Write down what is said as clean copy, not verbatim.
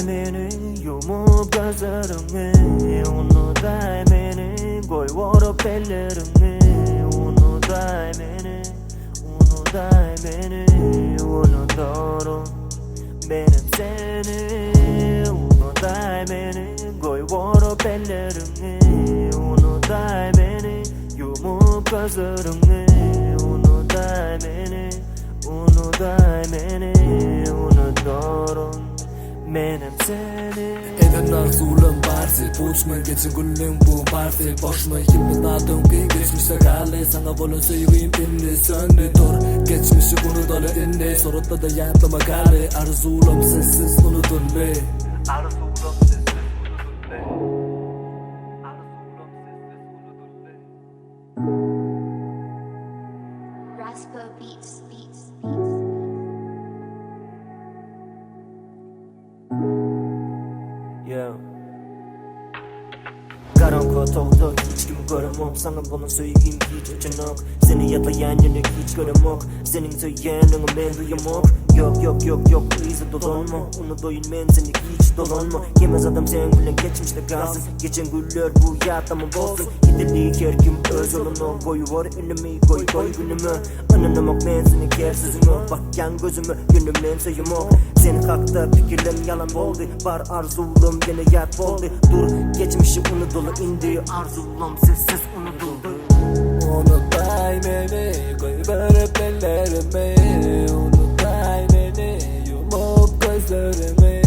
beni, yumup gözlerimi. Unutay beni, koy vurup ellerimi. Unutay beni, unutay beni. Unuturum benim seni. Unutay beni, koy vurup ellerimi. Unutay beni, yumup gözlerimi. Unutay beni, unutay beni. Unuturum benim seni. Eden arzulum barsi Puçma geçin günlüm bu parti Boşma kimi dadım ki geçmişte kaldı. Sana bunu seveyim indi söndü dur. Geçmişi unutalım indi. Sorutta da yandıma kaldı. Arzulum sessiz unutun be. Arzulum sessiz unutun be. Arzulum sessiz unutun be. Raspa beats. Yeah. Karanlığa toğdu hiç kimi göremem. Sana bunu söyleyeyim hiç açınok. Seni yatlayan yine hiç göremem. Senin söyleyenini ben duyamam. Yok izi dolanma. Unutoyun ben seni hiç dolanma. Yemez adam sen gülen geçmişte kalsın. Geçen güller bu yatlamam olsun. Gidelik her kim öz yolunu koyuvar önüme koy günümü. Anlamak ben seni kersizimi. Bak yan gözümü gönlümden sayımı. Senin hakta fikirlerim yalan oldu. Var arzulum gene yat oldu. Dur geçmişi unutulu indi. Arzulum sessiz unutuldu. Unutay beni, koy verip ellerimi. Unutay beni, yumup gözlerimi.